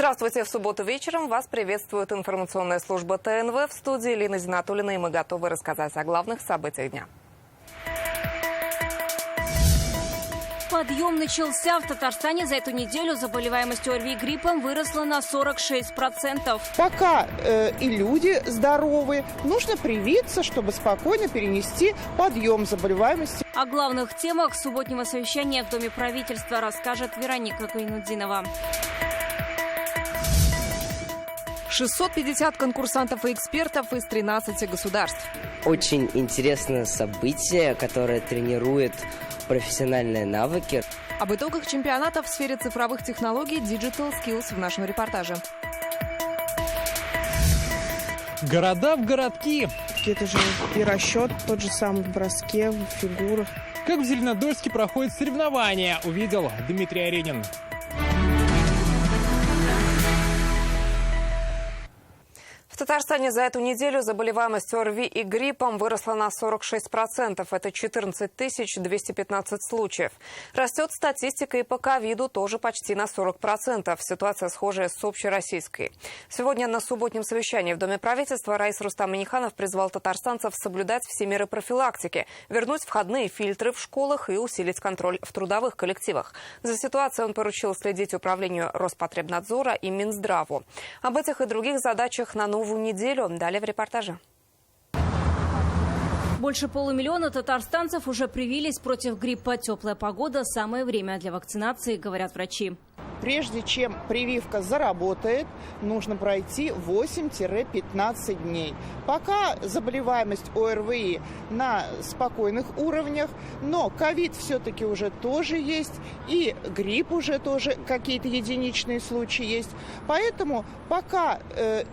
Здравствуйте. В субботу вечером вас приветствует информационная служба ТНВ. В студии Лина Зинатуллина, и мы готовы рассказать о главных событиях дня. Подъем начался. В Татарстане за эту неделю заболеваемость ОРВИ и гриппом выросла на 46%. Пока и люди здоровы, нужно привиться, чтобы спокойно перенести подъем заболеваемости. О главных темах субботнего совещания в Доме правительства расскажет Вероника Гайнутдинова. 650 конкурсантов и экспертов из 13 государств. Очень интересное событие, которое тренирует профессиональные навыки. Об итогах чемпионата в сфере цифровых технологий Digital Skills в нашем репортаже. Города в городки. Это же и расчет тот же самый в броске, в фигурах. Как в Зеленодольске проходят соревнования, увидел Дмитрий Аренин. В Татарстане за эту неделю заболеваемость ОРВИ и гриппом выросла на 46%. Это 14 215 случаев. Растет статистика и по ковиду тоже почти на 40%. Ситуация схожая с общероссийской. Сегодня на субботнем совещании в Доме правительства Раис Рустам Минниханов призвал татарстанцев соблюдать все меры профилактики, вернуть входные фильтры в школах и усилить контроль в трудовых коллективах. За ситуацией он поручил следить управлению Роспотребнадзора и Минздраву. Об этих и других задачах на новую неделю. Далее в репортаже. Больше полумиллиона татарстанцев уже привились против гриппа. Теплая погода – самое время для вакцинации, говорят врачи. Прежде чем прививка заработает, нужно пройти 8-15 дней. Пока заболеваемость ОРВИ на спокойных уровнях, но ковид все-таки уже тоже есть, и грипп уже тоже какие-то единичные случаи есть. Поэтому пока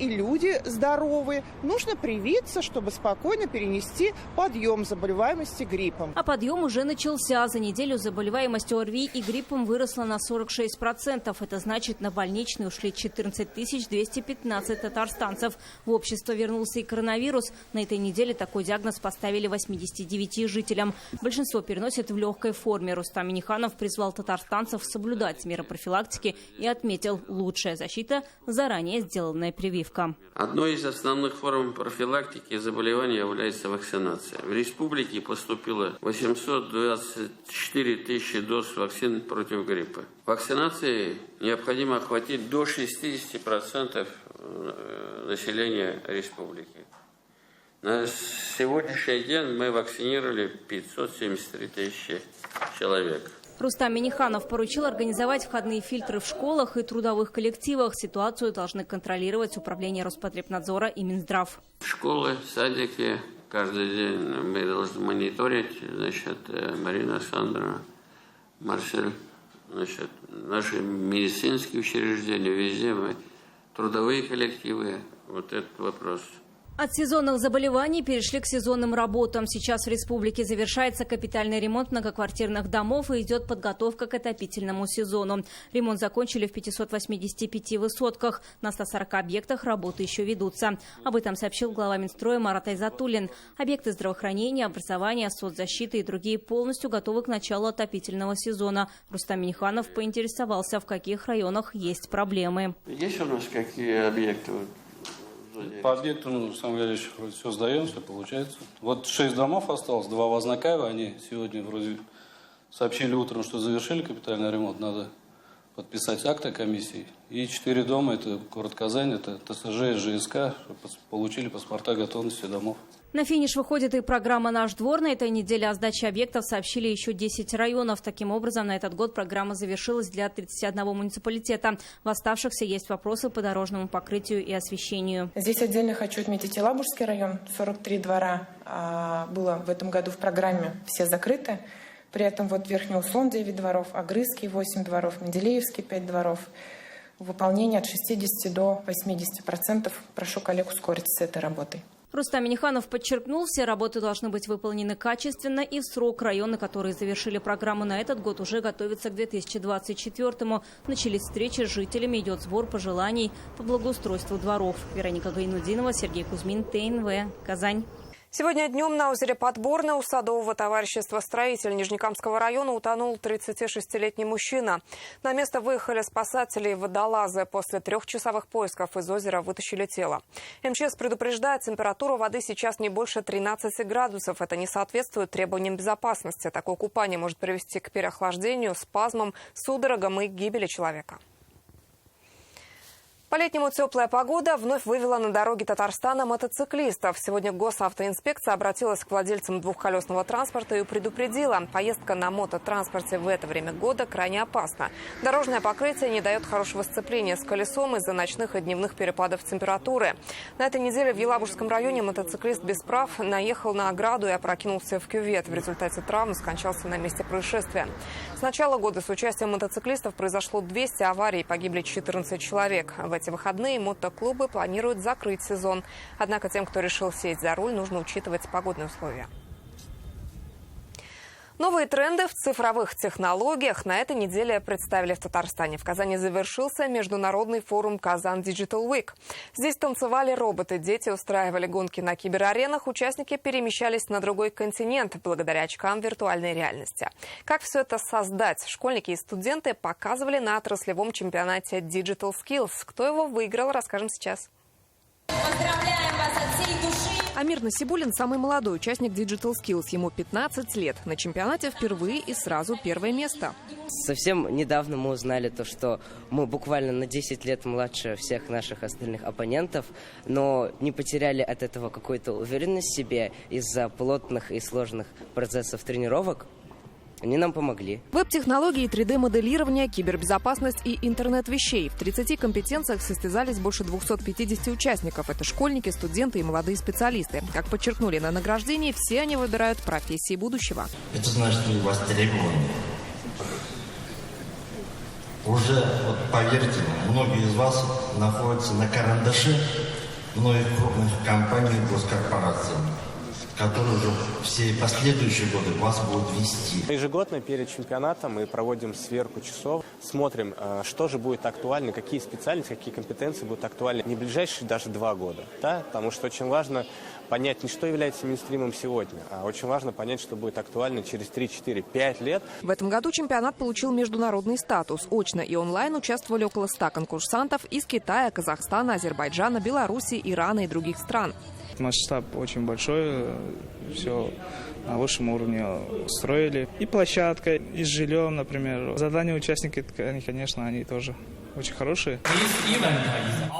и люди здоровы, нужно привиться, чтобы спокойно перенести подъем заболеваемости гриппом. А подъем уже начался. За неделю заболеваемость ОРВИ и гриппом выросла на 46%. Это значит, на больничные ушли 14 215 татарстанцев. В общество вернулся и коронавирус. На этой неделе такой диагноз поставили 89 жителям. Большинство переносит в легкой форме. Рустам Минниханов призвал татарстанцев соблюдать меры профилактики и отметил: лучшая защита – заранее сделанная прививка. Одной из основных форм профилактики заболевания является вакцинация. В республике поступило 824 тысячи доз вакцин против гриппа. Вакцинацией необходимо охватить до 60% населения республики. На сегодняшний день мы вакцинировали 573 тысячи человек. Рустам Минниханов поручил организовать входные фильтры в школах и трудовых коллективах. Ситуацию должны контролировать Управление Роспотребнадзора и Минздрав. Школы, садики каждый день мы должны мониторить. Марина Александровна, Марсель, наши медицинские учреждения, везде мы, трудовые коллективы, вот этот вопрос. От сезонных заболеваний перешли к сезонным работам. Сейчас в республике завершается капитальный ремонт многоквартирных домов и идет подготовка к отопительному сезону. Ремонт закончили в 585 высотках. На 140 объектах работы еще ведутся. Об этом сообщил глава Минстроя Марат Айзатуллин. Объекты здравоохранения, образования, соцзащиты и другие полностью готовы к началу отопительного сезона. Рустам Минниханов поинтересовался, в каких районах есть проблемы. Есть у нас какие объекты? По объекту, на самом деле, все сдаем, все получается. Вот 6 домов осталось, 2 в Азнакаево. Они сегодня вроде сообщили утром, что завершили капитальный ремонт. Надо подписать акт о комиссии. И 4 дома, это город Казань, это ТСЖ и ЖСК, получили паспорта готовности домов. На финиш выходит и программа «Наш двор». На этой неделе о сдаче объектов сообщили еще 10 районов. Таким образом, на этот год программа завершилась для 31 муниципалитета. В оставшихся есть вопросы по дорожному покрытию и освещению. Здесь отдельно хочу отметить и Елабужский район. 43 двора было в этом году в программе, все закрыты. При этом вот Верхний Услон 9 дворов, Агрызский 8 дворов, Менделеевский 5 дворов. Выполнение от 60 до 80%. Прошу коллег ускориться с этой работой. Рустам Минниханов подчеркнул, все работы должны быть выполнены качественно и в срок. Районы, которые завершили программу на этот год, уже готовятся к 2024-му. Начались встречи с жителями, идет сбор пожеланий по благоустройству дворов. Вероника Гайнутдинова, Сергей Кузьмин, ТНВ, Казань. Сегодня днем на озере Подборное у садового товарищества «Строитель» Нижнекамского района утонул 36-летний мужчина. На место выехали спасатели и водолазы. После 3-часовых поисков из озера вытащили тело. МЧС предупреждает, температура воды сейчас не больше 13 градусов. Это не соответствует требованиям безопасности. Такое купание может привести к переохлаждению, спазмам, судорогам и гибели человека. По-летнему теплая погода вновь вывела на дороги Татарстана мотоциклистов. Сегодня госавтоинспекция обратилась к владельцам двухколесного транспорта и предупредила, поездка на мототранспорте в это время года крайне опасна. Дорожное покрытие не дает хорошего сцепления с колесом из-за ночных и дневных перепадов температуры. На этой неделе в Елабужском районе мотоциклист без прав наехал на ограду и опрокинулся в кювет. В результате травмы скончался на месте происшествия. С начала года с участием мотоциклистов произошло 200 аварий, погибли 14 человек. В эти выходные мотоклубы планируют закрыть сезон. Однако тем, кто решил сесть за руль, нужно учитывать погодные условия. Новые тренды в цифровых технологиях на этой неделе представили в Татарстане. В Казани завершился международный форум «Казан Digital Week». Здесь танцевали роботы, дети устраивали гонки на кибераренах, участники перемещались на другой континент благодаря очкам виртуальной реальности. Как все это создать? Школьники и студенты показывали на отраслевом чемпионате Digital Skills. Кто его выиграл, расскажем сейчас. Поздравляем вас от всей души! Амир Насибуллин – самый молодой участник Digital Skills. Ему 15 лет. На чемпионате впервые и сразу первое место. Совсем недавно мы узнали то, что мы буквально на 10 лет младше всех наших остальных оппонентов, но не потеряли от этого какую-то уверенность в себе из-за плотных и сложных процессов тренировок. Они нам помогли. Веб-технологии, 3D-моделирование, кибербезопасность и интернет вещей. В 30 компетенциях состязались больше 250 участников. Это школьники, студенты и молодые специалисты. Как подчеркнули на награждении, все они выбирают профессии будущего. Это значит, что востребованы. Уже, вот поверьте, многие из вас находятся на карандаше многих крупных компаний и госкорпораций, которые уже все последующие годы вас будут вести. Ежегодно перед чемпионатом мы проводим сверку часов, смотрим, что же будет актуально, какие специальности, какие компетенции будут актуальны не в ближайшие даже 2 года. Да? Потому что очень важно понять не что является мейнстримом сегодня, а очень важно понять, что будет актуально через 3, 4, 5 лет. В этом году чемпионат получил международный статус. Очно и онлайн участвовали около 100 конкурсантов из Китая, Казахстана, Азербайджана, Беларуси, Ирана и других стран. Масштаб очень большой, все на высшем уровне устроили. И площадка, и с жильем, например. Задания участники, конечно, они тоже очень хорошие.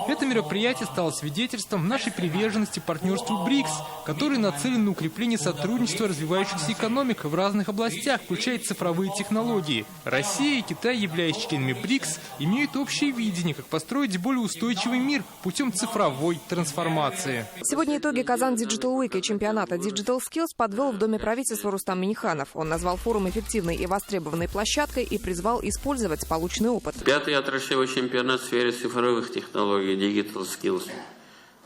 Это мероприятие стало свидетельством нашей приверженности партнерству БРИКС, который нацелен на укрепление сотрудничества развивающихся экономик в разных областях, включая цифровые технологии. Россия и Китай, являясь членами БРИКС, имеют общее видение, как построить более устойчивый мир путем цифровой трансформации. Сегодня итоги Казан Digital Week и чемпионата Digital Skills подвел в Доме правительства Рустам Минниханов. Он назвал форум эффективной и востребованной площадкой и призвал использовать полученный опыт. 5-й отраслевой чемпионат в сфере цифровых технологий Digital Skills.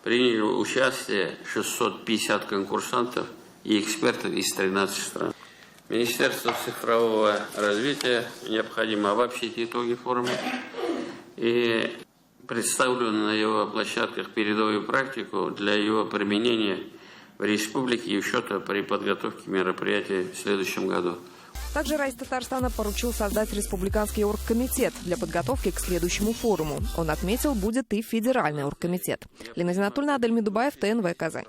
Приняли участие 650 конкурсантов и экспертов из 13 стран. Министерству цифрового развития необходимо обобщить итоги форума и представленную на его площадках передовую практику для его применения в республике и учета при подготовке мероприятий в следующем году. Также Райс Татарстана поручил создать республиканский оргкомитет для подготовки к следующему форуму. Он отметил, будет и федеральный оргкомитет. Лина Зинатульна, Адель Медубаев, ТНВ, Казань.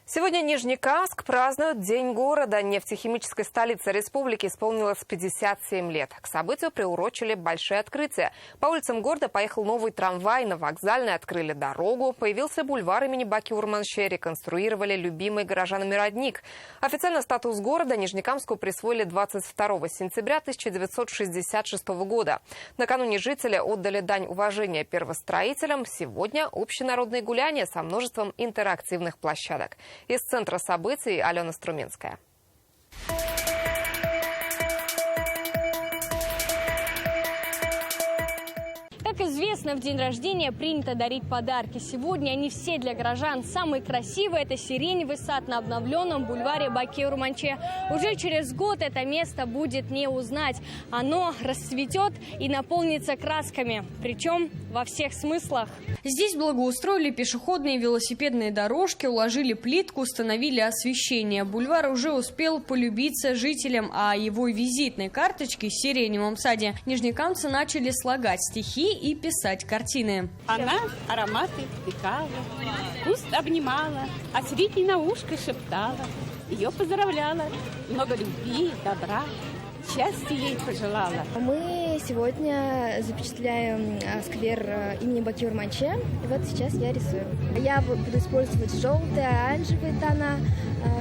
Сегодня Нижнекамск празднует День города. Нефтехимической столицы республики исполнилось 57 лет. К событию приурочили большие открытия. По улицам города поехал новый трамвай, на Вокзальной открыли дорогу. Появился бульвар имени Баки-Урманше, реконструировали любимый горожанами родник. Официально статус города Нижнекамску присвоили 22 сентября 1966 года. Накануне жители отдали дань уважения первостроителям. Сегодня общенародные гуляния со множеством интерактивных площадок. Из центра событий Алена Струменская. Как известно, известно, в день рождения принято дарить подарки. Сегодня они все для горожан. Самый красивый – это сиреневый сад на обновленном бульваре Бакир-Манче. Уже через год это место будет не узнать. Оно расцветет и наполнится красками. Причем во всех смыслах. Здесь благоустроили пешеходные и велосипедные дорожки, уложили плитку, установили освещение. Бульвар уже успел полюбиться жителям, а его визитной карточке в сиреневом саде нижнекамцы начали слагать стихи и писать картины. Она ароматы вдыхала, куст обнимала, а свите на ушко шептала. Ее поздравляла, много любви, добра. Счастья ей пожелала. Мы сегодня запечатляем сквер имени Бакир-Манче. И вот сейчас я рисую. Я буду использовать желтые, оранжевые тона,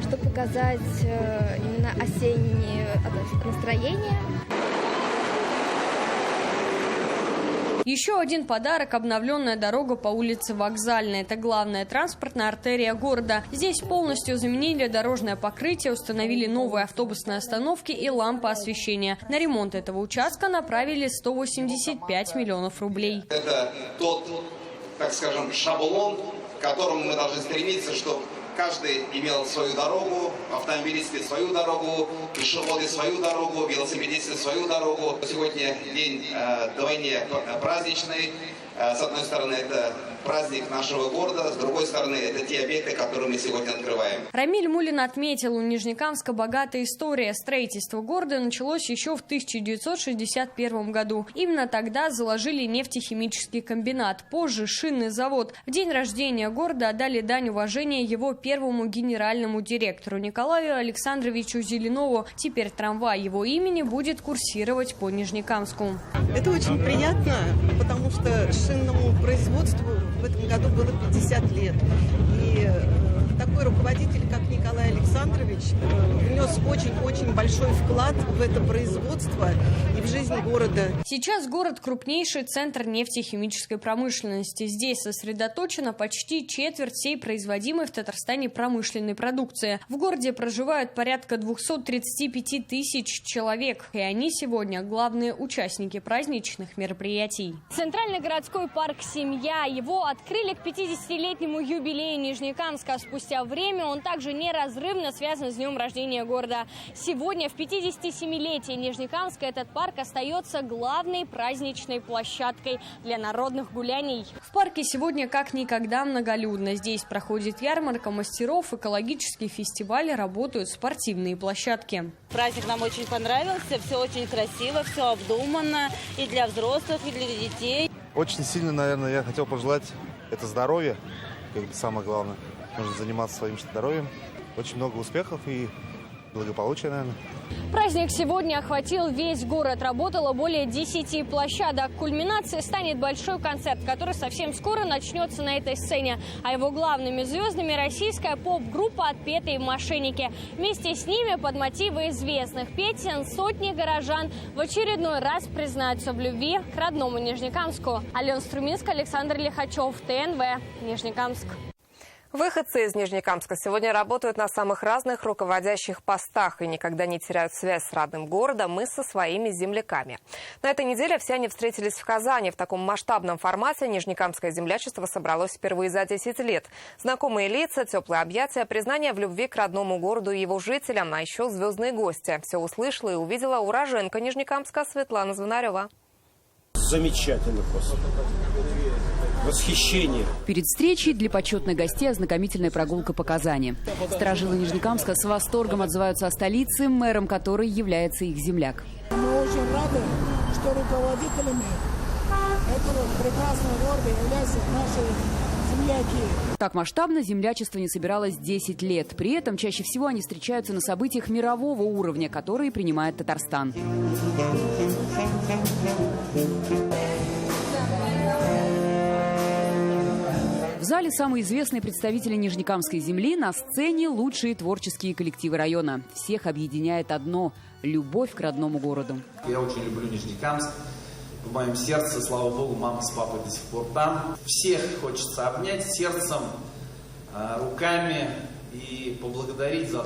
чтобы показать именно осеннее настроение. Еще один подарок – обновленная дорога по улице Вокзальной. Это главная транспортная артерия города. Здесь полностью заменили дорожное покрытие, установили новые автобусные остановки и лампы освещения. На ремонт этого участка направили 185 миллионов рублей. Это тот, так скажем, шаблон, к которому мы должны стремиться, чтобы каждый имел свою дорогу, автомобилисты свою дорогу, пешеходы свою дорогу, велосипедисты свою дорогу. Сегодня день вдвойне праздничный. С одной стороны, это праздник нашего города, с другой стороны, это те объекты, которые мы сегодня открываем. Рамиль Мулин отметил, у Нижнекамска богатая история. Строительство города началось еще в 1961 году. Именно тогда заложили нефтехимический комбинат, позже шинный завод. В день рождения города отдали дань уважения его первому генеральному директору Николаю Александровичу Зеленову. Теперь трамвай его имени будет курсировать по Нижнекамску. Это очень приятно, потому что шинному производству в этом году было 50 лет. И такой руководитель, как Николай Александрович, внес очень-очень большой вклад в это производство и в жизнь города. Сейчас город – крупнейший центр нефтехимической промышленности. Здесь сосредоточена почти четверть всей производимой в Татарстане промышленной продукции. В городе проживают порядка 235 тысяч человек. И они сегодня главные участники праздничных мероприятий. Центральный городской парк «Семья». Его открыли к 50-летнему юбилею Нижнекамска. Спустя время он также неразрывно связан с днем рождения города. Сегодня, в 57-летие Нижнекамска, этот парк остается главной праздничной площадкой для народных гуляний. В парке сегодня как никогда многолюдно. Здесь проходит ярмарка мастеров, экологический фестиваль, работают спортивные площадки. Праздник нам очень понравился, все очень красиво, все обдуманно и для взрослых, и для детей. Очень сильно, наверное, я хотел пожелать это здоровье, как бы самое главное. Нужно заниматься своим здоровьем. Очень много успехов и благополучия, наверное. Праздник сегодня охватил весь город. Работало более 10 площадок. Кульминацией станет большой концерт, который совсем скоро начнется на этой сцене. А его главными звездами российская поп-группа «Отпетые мошенники». Вместе с ними под мотивы известных песен сотни горожан в очередной раз признаются в любви к родному Нижнекамску. Алена Струминская, Александр Лихачев, ТНВ, Нижнекамск. Выходцы из Нижнекамска сегодня работают на самых разных руководящих постах и никогда не теряют связь с родным городом и со своими земляками. На этой неделе все они встретились в Казани. В таком масштабном формате нижнекамское землячество собралось впервые за 10 лет. Знакомые лица, теплые объятия, признание в любви к родному городу и его жителям, а еще звездные гости. Все услышала и увидела уроженка Нижнекамска Светлана Звонарева. Замечательно просто. Восхищение. Перед встречей для почетных гостей ознакомительная прогулка по Казани. Старожилы Нижнекамска с восторгом отзываются о столице, мэром которой является их земляк. Мы очень рады, что руководителями этого прекрасного города являются наши земляки. Так масштабно землячество не собиралось 10 лет. При этом чаще всего они встречаются на событиях мирового уровня, которые принимает Татарстан. В зале самые известные представители нижнекамской земли, на сцене лучшие творческие коллективы района. Всех объединяет одно – любовь к родному городу. Я очень люблю Нижнекамск. В моем сердце, слава богу, мама с папой до сих пор там. Всех хочется обнять сердцем, руками и поблагодарить за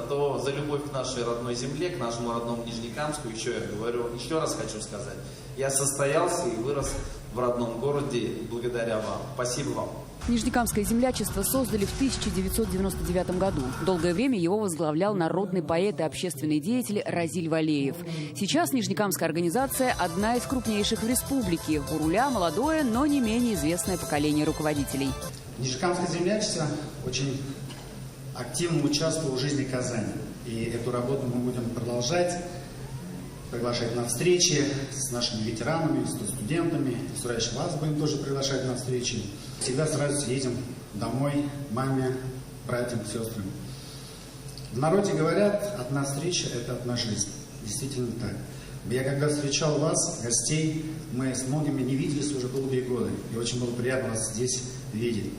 любовь к нашей родной земле, к нашему родному Нижнекамску. Еще раз хочу сказать, я состоялся и вырос в родном городе благодаря вам. Спасибо вам. Нижнекамское землячество создали в 1999 году. Долгое время его возглавлял народный поэт и общественный деятель Разиль Валеев. Сейчас Нижнекамская организация – одна из крупнейших в республике. У руля молодое, но не менее известное поколение руководителей. Нижнекамское землячество очень активно участвовало в жизни Казани. И эту работу мы будем продолжать, приглашать на встречи с нашими ветеранами, с студентами. Сурайш, вас будем тоже приглашать на встречи. Всегда сразу едем домой маме, братьям, сестрам. В народе говорят, одна встреча – это одна жизнь. Действительно так. Я когда встречал вас, гостей, мы с многими не виделись уже долгие годы. И очень было приятно вас здесь видеть.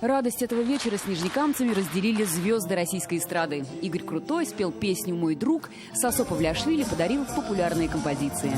Радость этого вечера с нижнекамцами разделили звезды российской эстрады. Игорь Крутой спел песню «Мой друг», Сосо Павлиашвили подарил популярные композиции.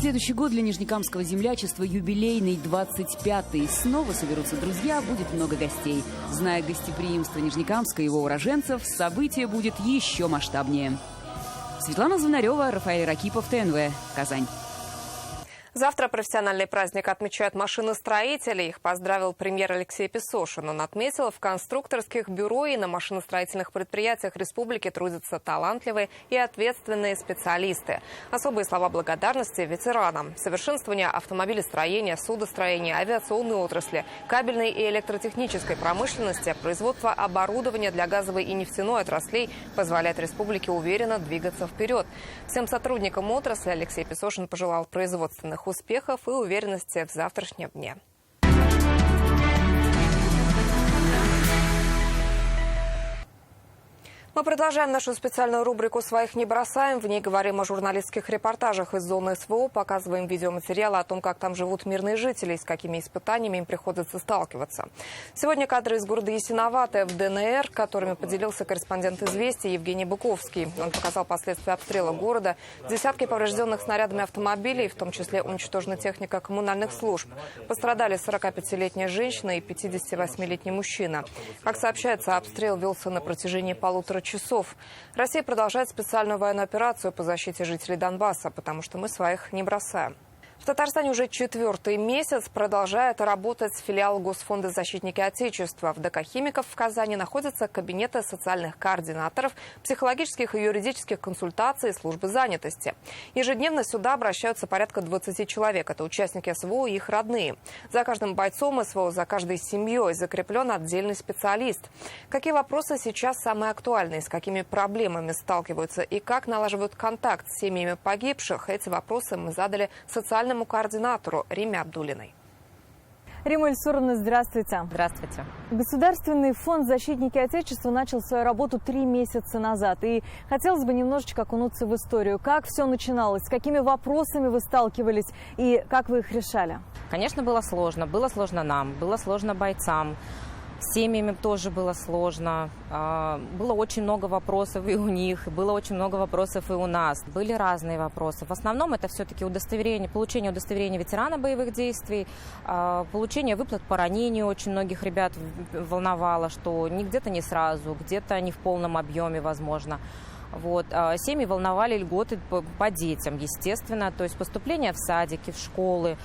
Следующий год для Нижнекамского землячества юбилейный, 25-й. Снова соберутся друзья, будет много гостей. Зная гостеприимство Нижнекамска и его уроженцев, событие будет еще масштабнее. Светлана Звонарева, Рафаэль Ракипов, ТНВ, Казань. Завтра профессиональный праздник отмечают машиностроители. Их поздравил премьер Алексей Песошин. Он отметил, в конструкторских бюро и на машиностроительных предприятиях республики трудятся талантливые и ответственные специалисты. Особые слова благодарности ветеранам. Совершенствование автомобилестроения, судостроения, авиационной отрасли, кабельной и электротехнической промышленности, производство оборудования для газовой и нефтяной отраслей позволяет республике уверенно двигаться вперед. Всем сотрудникам отрасли Алексей Песошин пожелал производственных успехов и уверенности в завтрашнем дне. Мы продолжаем нашу специальную рубрику «Своих не бросаем». В ней говорим о журналистских репортажах из зоны СВО, показываем видеоматериалы о том, как там живут мирные жители, с какими испытаниями им приходится сталкиваться. Сегодня кадры из города Ясиноватое в ДНР, которыми поделился корреспондент «Известий» Евгений Быковский. Он показал последствия обстрела города, десятки поврежденных снарядами автомобилей, в том числе уничтожена техника коммунальных служб. Пострадали 45-летняя женщина и 58-летний мужчина. Как сообщается, обстрел велся на протяжении 1,5 часов. Россия продолжает специальную военную операцию по защите жителей Донбасса, потому что мы своих не бросаем. В Татарстане уже 4-й месяц продолжает работать филиал Госфонда «Защитники Отечества». В ДК «Химиков» в Казани находятся кабинеты социальных координаторов, психологических и юридических консультаций, службы занятости. Ежедневно сюда обращаются порядка 20 человек. Это участники СВО и их родные. За каждым бойцом СВО, за каждой семьей закреплен отдельный специалист. Какие вопросы сейчас самые актуальные, с какими проблемами сталкиваются и как налаживают контакт с семьями погибших? Эти вопросы мы задали социальному координатору Риме Абдулиной. Рима Ильсуровна, здравствуйте. Здравствуйте. Государственный фонд «Защитники Отечества» начал свою работу 3 месяца назад. И хотелось бы немножечко окунуться в историю. Как все начиналось, с какими вопросами вы сталкивались и как вы их решали? Конечно, было сложно. Было сложно нам, было сложно бойцам. С семьями тоже было сложно. Было очень много вопросов и у них, было очень много вопросов и у нас. Были разные вопросы. В основном это все-таки получение удостоверения ветерана боевых действий, получение выплат по ранению. Очень многих ребят волновало, что где-то не сразу, где-то не в полном объеме, возможно. Вот. Семьи волновали льготы по детям, естественно, то есть поступление в садики, в школы,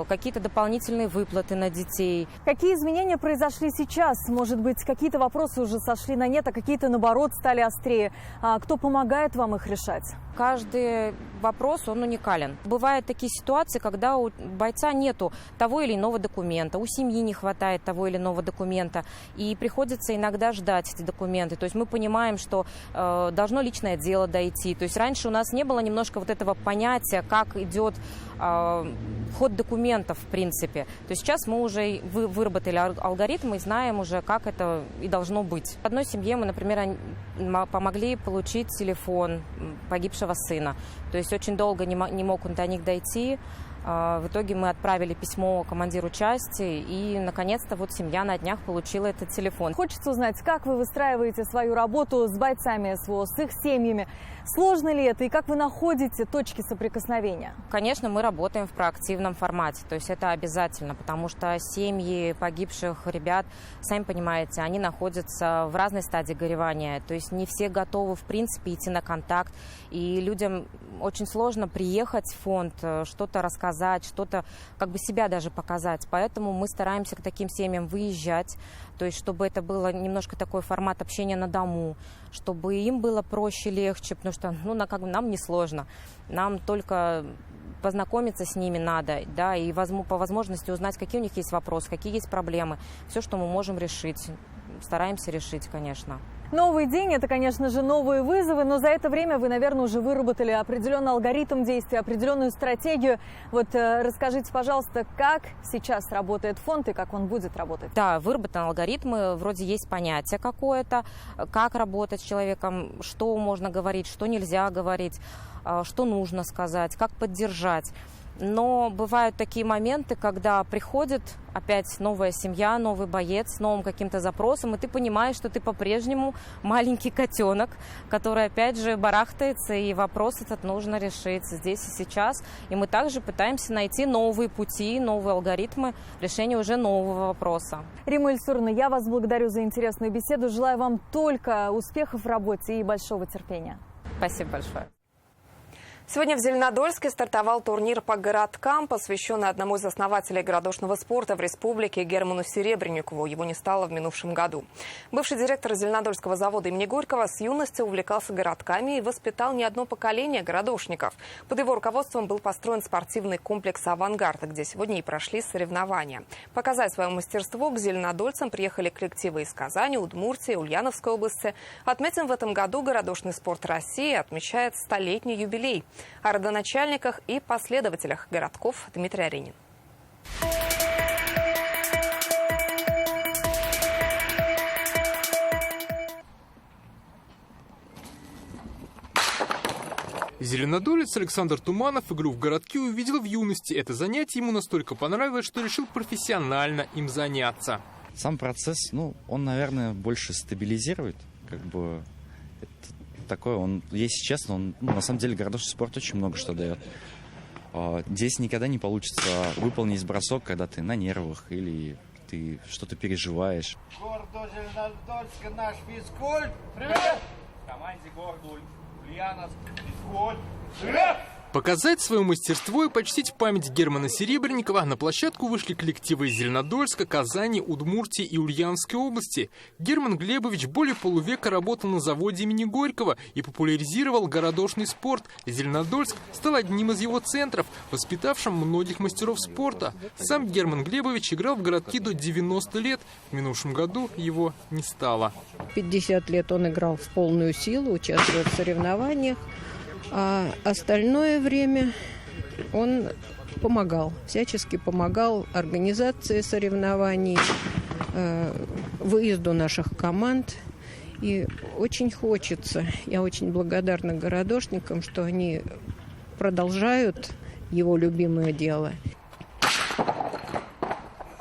какие-то дополнительные выплаты на детей. Какие изменения произошли сейчас? Может быть, какие-то вопросы уже сошли на нет, а какие-то, наоборот, стали острее? Кто помогает вам их решать? Каждый вопрос, он уникален. Бывают такие ситуации, когда у бойца нету того или иного документа, у семьи не хватает того или иного документа, и приходится иногда ждать эти документы. То есть мы понимаем, что должно личное дело дойти. То есть раньше у нас не было немножко вот этого понятия, как идет ход документов, в принципе. То есть сейчас мы уже выработали алгоритмы и знаем уже, как это и должно быть. Одной семье мы, например, помогли получить телефон погибшего сына. То есть очень долго не мог он до них дойти. В итоге мы отправили письмо командиру части, и, наконец-то, вот семья на днях получила этот телефон. Хочется узнать, как вы выстраиваете свою работу с бойцами СВО, с их семьями. Сложно ли это и как вы находите точки соприкосновения? Конечно, мы работаем в проактивном формате, то есть это обязательно, потому что семьи погибших ребят, сами понимаете, они находятся в разной стадии горевания, то есть не все готовы, в принципе, идти на контакт, и людям очень сложно приехать в фонд, что-то рассказать, что-то, как бы себя даже показать, поэтому мы стараемся к таким семьям выезжать, то есть чтобы это было немножко такой формат общения на дому, чтобы им было проще, легче, потому что нам не сложно, нам только познакомиться с ними надо, да, и по возможности узнать, какие у них есть вопросы, какие есть проблемы, все, что мы можем решить, стараемся решить, конечно. Новый день – это, конечно же, новые вызовы, но за это время вы, наверное, уже выработали определенный алгоритм действия, определенную стратегию. Вот расскажите, пожалуйста, как сейчас работает фонд и как он будет работать? Да, выработаны алгоритмы, вроде есть понятие какое-то, как работать с человеком, что можно говорить, что нельзя говорить, что нужно сказать, как поддержать. Но бывают такие моменты, когда приходит опять новая семья, новый боец с новым каким-то запросом, и ты понимаешь, что ты по-прежнему маленький котенок, который опять же барахтается, и вопрос этот нужно решить здесь и сейчас. И мы также пытаемся найти новые пути, новые алгоритмы решения уже нового вопроса. Римма Ильсуровна, я вас благодарю за интересную беседу. Желаю вам только успехов в работе и большого терпения. Спасибо большое. Сегодня в Зеленодольске стартовал турнир по городкам, посвященный одному из основателей городошного спорта в республике Герману Серебренникову. Его не стало в минувшем году. Бывший директор Зеленодольского завода имени Горького с юности увлекался городками и воспитал не одно поколение городошников. Под его руководством был построен спортивный комплекс «Авангард», где сегодня и прошли соревнования. Показать свое мастерство к зеленодольцам приехали коллективы из Казани, Удмуртии, Ульяновской области. Отметим, в этом году городошный спорт России отмечает 100-летний юбилей. О родоначальниках и последователях городков Дмитрий Аренин. Зеленодолец Александр Туманов игру в городки увидел в юности. Это занятие ему настолько понравилось, что решил профессионально им заняться. Сам процесс, он, наверное, больше стабилизирует, такое, если честно, на самом деле городошный спорт очень много что дает. Здесь никогда не получится выполнить бросок, когда ты на нервах или ты что-то переживаешь. Городу Зеленодольска наш физкульт. Привет! В команде города Ульяновск физкульт. Привет! Показать свое мастерство и почтить память Германа Серебренникова на площадку вышли коллективы из Зеленодольска, Казани, Удмуртии и Ульяновской области. Герман Глебович более полувека работал на заводе имени Горького и популяризировал городошный спорт. Зеленодольск стал одним из его центров, воспитавшим многих мастеров спорта. Сам Герман Глебович играл в городки до 90 лет. В минувшем году его не стало. 50 лет он играл в полную силу, участвовал в соревнованиях. А остальное время он помогал, всячески помогал организации соревнований, выезду наших команд. И очень хочется, я очень благодарна городошникам, что они продолжают его любимое дело.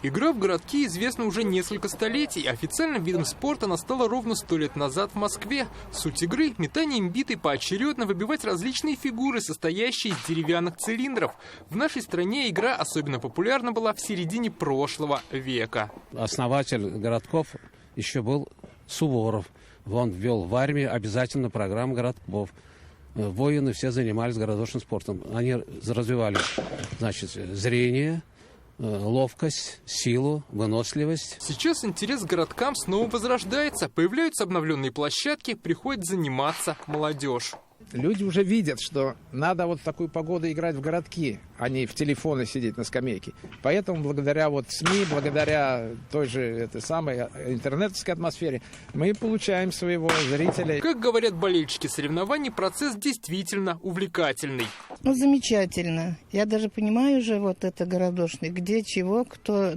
Игра в городки известна уже несколько столетий. Официальным видом спорта она стала ровно 100 лет назад в Москве. Суть игры – метанием битой поочередно выбивать различные фигуры, состоящие из деревянных цилиндров. В нашей стране игра особенно популярна была в середине прошлого века. Основатель городков еще был Суворов. Он ввел в армию обязательно программу городков. Воины все занимались городошным спортом. Они развивали, зрение, ловкость, силу, выносливость. Сейчас интерес к городкам снова возрождается. Появляются обновленные площадки, приходит заниматься молодежь. Люди уже видят, что надо вот в такую погоду играть в городки, а не в телефоны сидеть на скамейке. Поэтому благодаря СМИ, благодаря той же интернетовской атмосфере, мы получаем своего зрителя. Как говорят болельщики соревнований, процесс действительно увлекательный. Замечательно. Я даже понимаю уже это городошный, где чего, кто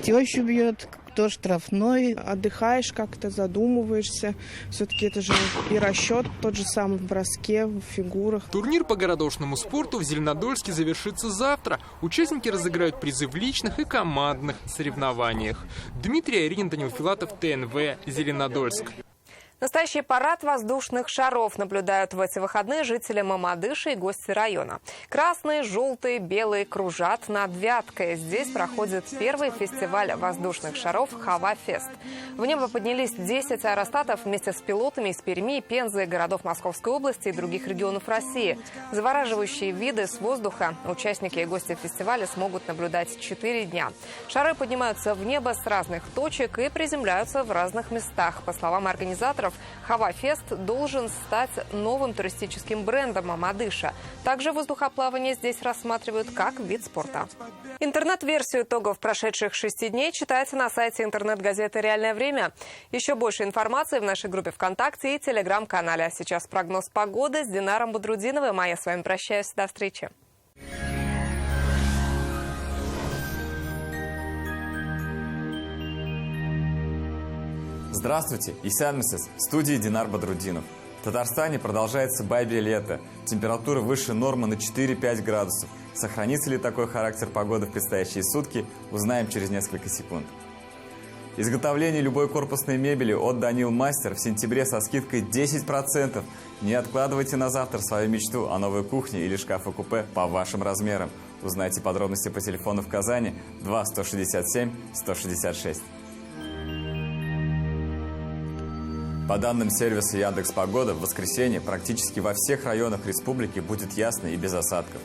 тещу бьет, кто штрафной. Отдыхаешь как-то, задумываешься. Все-таки это же и расчет тот же самый в броске, в фигурах. Турнир по городошному спорту в Зеленодольске завершится завтра. Участники разыграют призы в личных и командных соревнованиях. Дмитрий Аринин, Данил Филатов, ТНВ, Зеленодольск. Настоящий парад воздушных шаров наблюдают в эти выходные жители Мамадыша и гости района. Красные, желтые, белые кружат над Вяткой. Здесь проходит первый фестиваль воздушных шаров «Хава-фест». В небо поднялись 10 аэростатов вместе с пилотами из Перми, Пензы, городов Московской области и других регионов России. Завораживающие виды с воздуха участники и гости фестиваля смогут наблюдать 4 дня. Шары поднимаются в небо с разных точек и приземляются в разных местах. По словам организаторов, «Хава-фест» должен стать новым туристическим брендом Мамадыша. Также воздухоплавание здесь рассматривают как вид спорта. Интернет-версию итогов прошедших 6 дней читайте на сайте интернет-газеты «Реальное время». Еще больше информации в нашей группе ВКонтакте и телеграм-канале. А сейчас прогноз погоды с Динаром Бодрудиновым. А я с вами прощаюсь. До встречи. Здравствуйте, Исянмисес, в студии Динар Бодрудинов. В Татарстане продолжается бабье лето. Температура выше нормы на 4-5 градусов. Сохранится ли такой характер погоды в предстоящие сутки, узнаем через несколько секунд. Изготовление любой корпусной мебели от Данил Мастер в сентябре со скидкой 10%. Не откладывайте на завтра свою мечту о новой кухне или шкафа-купе по вашим размерам. Узнайте подробности по телефону в Казани 2 167 166. По данным сервиса Яндекс.Погода, в воскресенье практически во всех районах республики будет ясно и без осадков.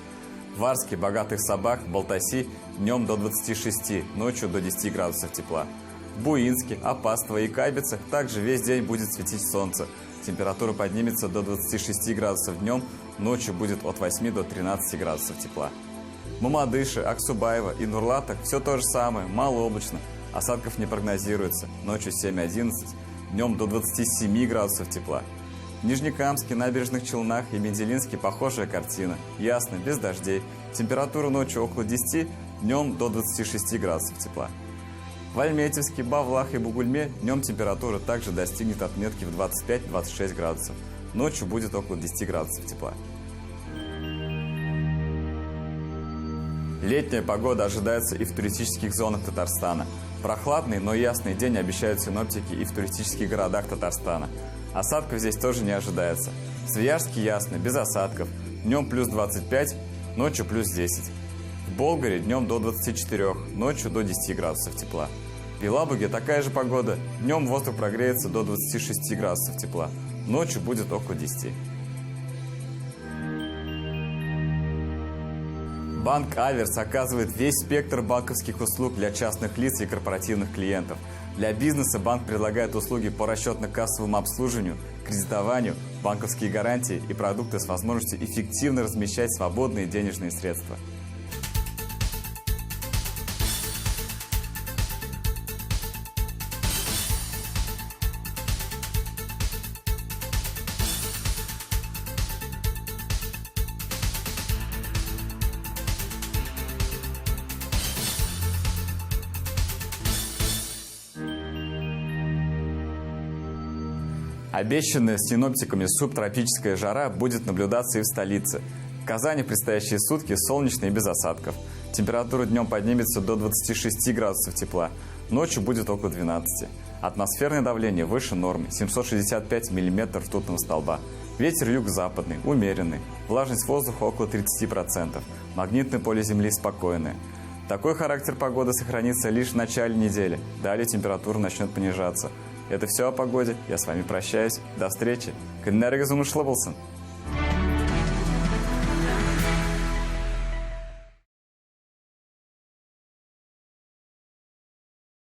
В Варске, Богатых Собак, Балтаси днем до 26, ночью до 10 градусов тепла. В Буинске, Апастово и Кабицах также весь день будет светить солнце. Температура поднимется до 26 градусов днем, ночью будет от 8 до 13 градусов тепла. В Мамадыше, Аксубаево и Нурлатах все то же самое, малооблачно. Осадков не прогнозируется, ночью 7-11. Днем до 27 градусов тепла. В Нижнекамске, Набережных Челнах и Мензелинске похожая картина. Ясно, без дождей. Температура ночью около 10, днем до 26 градусов тепла. В Альметьевске, Бавлах и Бугульме днем температура также достигнет отметки в 25-26 градусов. Ночью будет около 10 градусов тепла. Летняя погода ожидается и в туристических зонах Татарстана. Прохладный, но ясный день обещают синоптики и в туристических городах Татарстана. Осадков здесь тоже не ожидается. В Свияжске ясно, без осадков. Днем плюс 25, ночью плюс 10. В Болгаре днем до 24, ночью до 10 градусов тепла. В Елабуге такая же погода. Днем воздух прогреется до 26 градусов тепла. Ночью будет около 10. Банк Аверс оказывает весь спектр банковских услуг для частных лиц и корпоративных клиентов. Для бизнеса банк предлагает услуги по расчетно-кассовому обслуживанию, кредитованию, банковские гарантии и продукты с возможностью эффективно размещать свободные денежные средства. Обещанная синоптиками субтропическая жара будет наблюдаться и в столице. В Казани в предстоящие сутки солнечно и без осадков. Температура днем поднимется до 26 градусов тепла. Ночью будет около 12. Атмосферное давление выше нормы – 765 мм ртутного столба. Ветер юго-западный, умеренный. Влажность воздуха около 30%. Магнитное поле Земли спокойное. Такой характер погоды сохранится лишь в начале недели. Далее температура начнет понижаться. Это все о погоде. Я с вами прощаюсь. До встречи. Күннәрегез уңышлы булсын.